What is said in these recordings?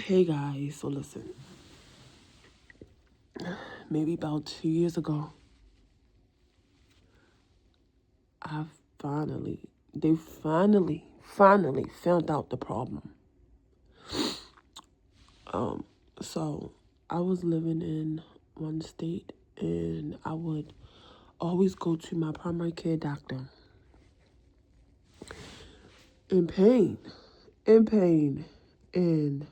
Hey guys, so listen, maybe about 2 years ago, I they finally found out the problem. Um, so I was living in one state and I would always go to my primary care doctor in pain, in pain, and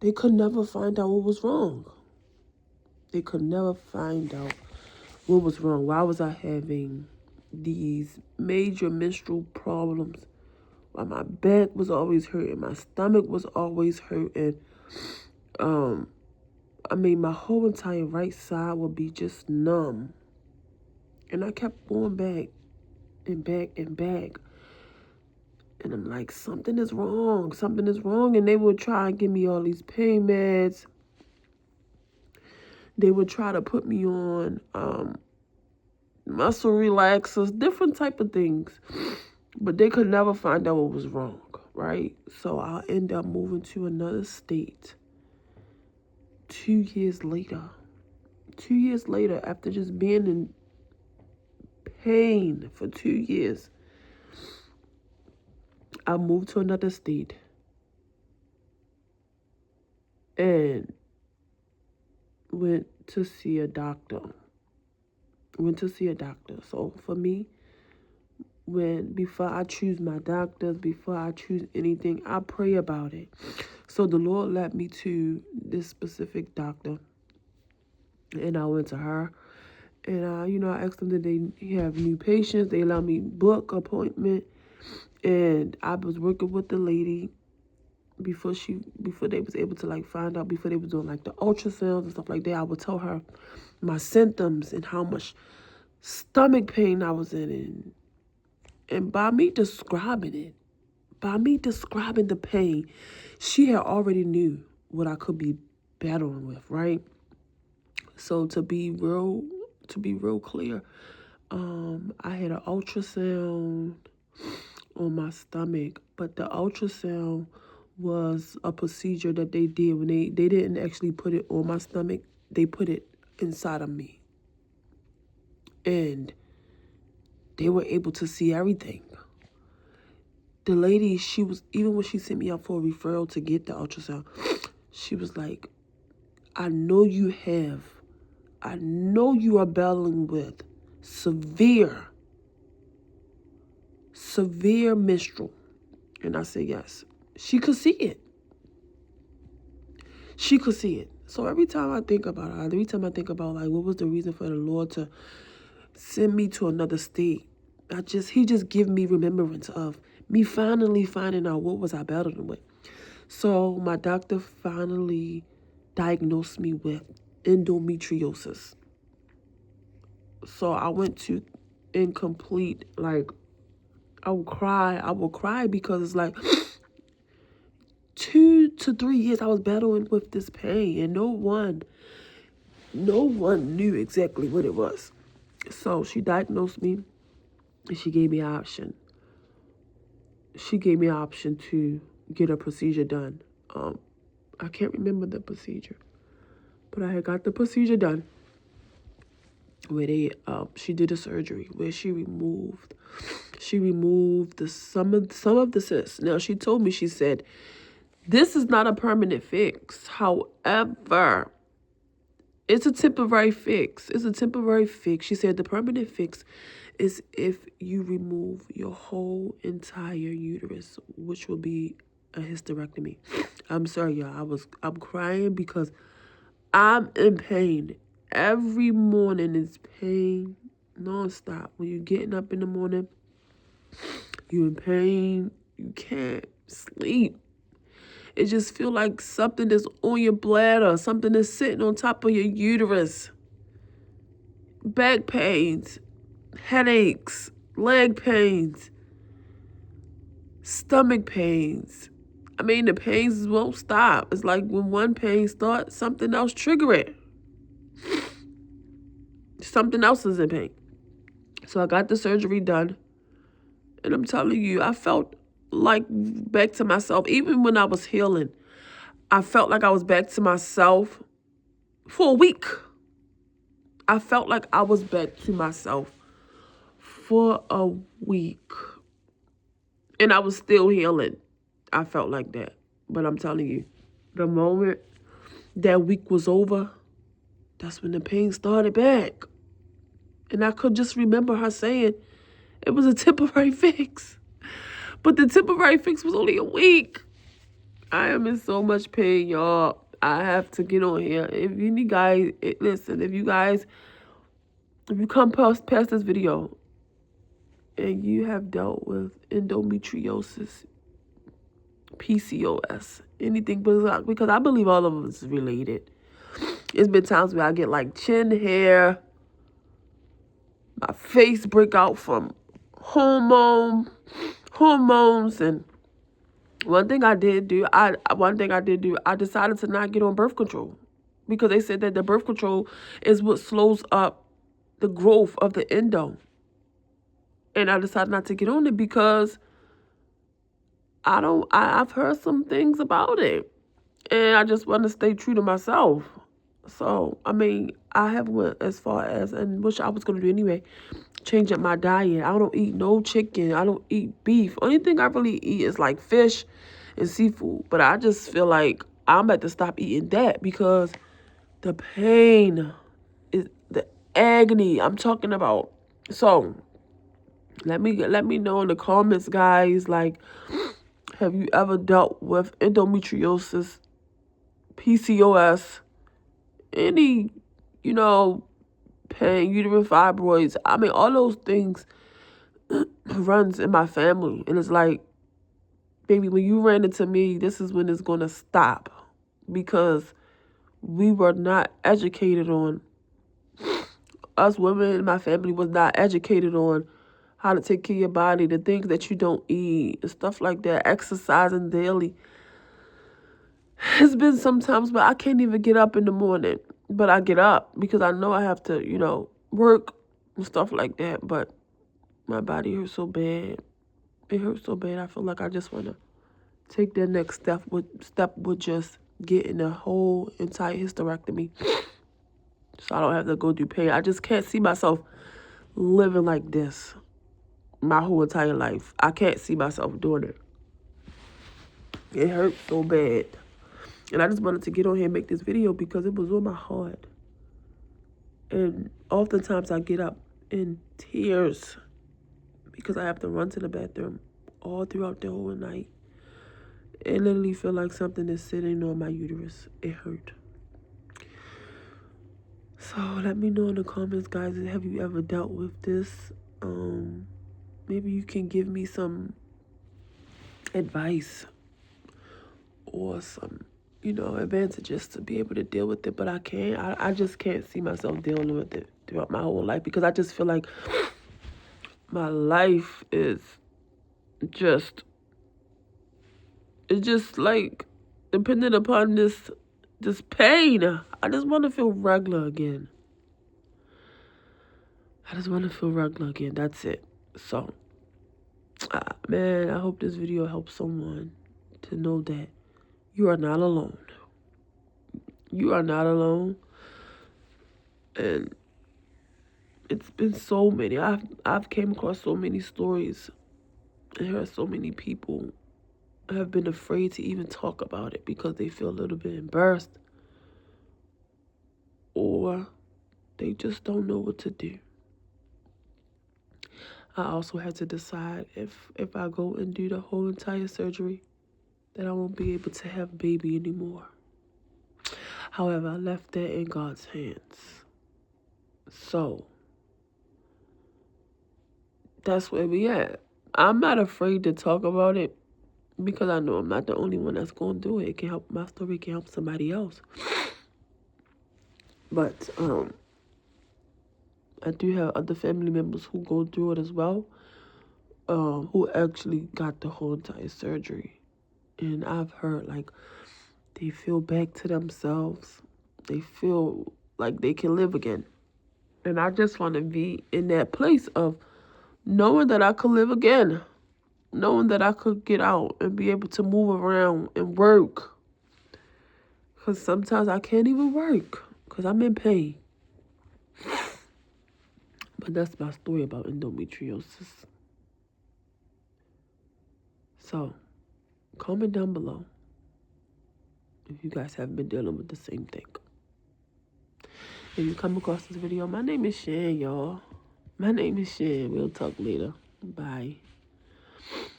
they could never find out what was wrong. They could never find out what was wrong. Why was I having these major menstrual problems? Why my back was always hurting, my stomach was always hurting. Um, my whole entire right side would be just numb. And I kept going back and back and back. And I'm like, something is wrong. Something is wrong. And they would try and give me all these pain meds. They would try to put me on muscle relaxers, different type of things. But they could never find out what was wrong, right? So I'll end up moving to another state 2 years later. 2 years later, after just being in pain for 2 years, I moved to another state and went to see a doctor. So for me, before I choose my doctors, before I choose anything, I pray about it. So the Lord led me to this specific doctor, and I went to her. And I asked them that they have new patients. They allow me book appointment, and I was working with the lady before they was able to find out, before they was doing the ultrasounds and stuff like that. I would tell her my symptoms and how much stomach pain I was in, and by me describing the pain, she had already knew what I could be battling with, right? So to be real clear, I had an ultrasound on my stomach, but the ultrasound was a procedure that they did when they didn't actually put it on my stomach. They put it inside of me, and they were able to see everything. The lady, even when she sent me out for a referral to get the ultrasound, she was like, I know you are battling with severe menstrual. And I said, yes. She could see it. So every time I think about what was the reason for the Lord to send me to another state, he just give me remembrance of me finally finding out what was I battling with. So my doctor finally diagnosed me with endometriosis. So I went to incomplete, I would cry because it's like 2 to 3 years I was battling with this pain, and no one knew exactly what it was. So she diagnosed me, and she gave me an option. She gave me an option to get a procedure done. I can't remember the procedure, but I had got the procedure done where she did a surgery where she removed some of the cysts. Now she told me, she said, this is not a permanent fix. However, it's a temporary fix. She said the permanent fix is if you remove your whole entire uterus, which will be a hysterectomy. I'm sorry, y'all. I'm crying because I'm in pain. Every morning is pain nonstop. When you're getting up in the morning, you're in pain. You can't sleep. It just feels like something is on your bladder, something is sitting on top of your uterus. Back pains, headaches, leg pains, stomach pains. The pains won't stop. It's like when one pain starts, something else trigger it. Something else is in pain. So I got the surgery done. And I'm telling you, I felt like back to myself. Even when I was healing, I felt like I was back to myself for a week. I felt like I was back to myself for a week. And I was still healing. I felt like that. But I'm telling you, the moment that week was over, that's when the pain started back. And I could just remember her saying it was a temporary fix. But the temporary fix was only a week. I am in so much pain, y'all. I have to get on here. If you guys, listen, if you come past this video and you have dealt with endometriosis, PCOS, anything, because I believe all of us is related. It's been times where I get like chin hair, my face break out from hormones, and one thing I did do, I decided to not get on birth control because they said that the birth control is what slows up the growth of the endo. And I decided not to get on it because I've heard some things about it. And I just want to stay true to myself. So, I mean, I have went as far as, and which I was going to do anyway, change up my diet. I don't eat no chicken. I don't eat beef. Only thing I really eat is like fish and seafood. But I just feel like I'm about to stop eating that because the pain, is the agony I'm talking about. So, let me know in the comments, guys, like, have you ever dealt with endometriosis, PCOS, any, pain, uterine fibroids? I mean, all those things runs in my family. And it's like, baby, when you ran into me, this is when it's going to stop. Because we were not educated on, us women in my family was not educated on how to take care of your body, the things that you don't eat, and stuff like that, exercising daily. It's been sometimes, but I can't even get up in the morning. But I get up because I know I have to, work and stuff like that. But my body hurts so bad. It hurts so bad. I feel like I just want to take the next step with just getting a whole entire hysterectomy. So I don't have to go through pain. I just can't see myself living like this my whole entire life. I can't see myself doing it. It hurts so bad. And I just wanted to get on here and make this video because it was on my heart. And oftentimes I get up in tears because I have to run to the bathroom all throughout the whole night. It literally feel like something is sitting on my uterus. It hurt. So let me know in the comments, guys, have you ever dealt with this? Maybe you can give me some advice or some, advantages to be able to deal with it. But I can't. I just can't see myself dealing with it throughout my whole life because I just feel like my life is just, it's just like dependent upon this pain. I just want to feel regular again. That's it. So, man, I hope this video helps someone to know that you are not alone. You are not alone. And it's been so many. I've came across so many stories and heard so many people have been afraid to even talk about it because they feel a little bit embarrassed or they just don't know what to do. I also had to decide if I go and do the whole entire surgery that I won't be able to have baby anymore. However, I left that in God's hands. So, that's where we at. I'm not afraid to talk about it because I know I'm not the only one that's going to do it. It can help, my story can help somebody else. But, I do have other family members who go through it as well, who actually got the whole entire surgery. And I've heard, like, they feel back to themselves. They feel like they can live again. And I just want to be in that place of knowing that I could live again. Knowing that I could get out and be able to move around and work. Because sometimes I can't even work because I'm in pain. But that's my story about endometriosis. So, comment down below if you guys have been dealing with the same thing. If you come across this video, my name is Shan, y'all. My name is Shan. We'll talk later. Bye.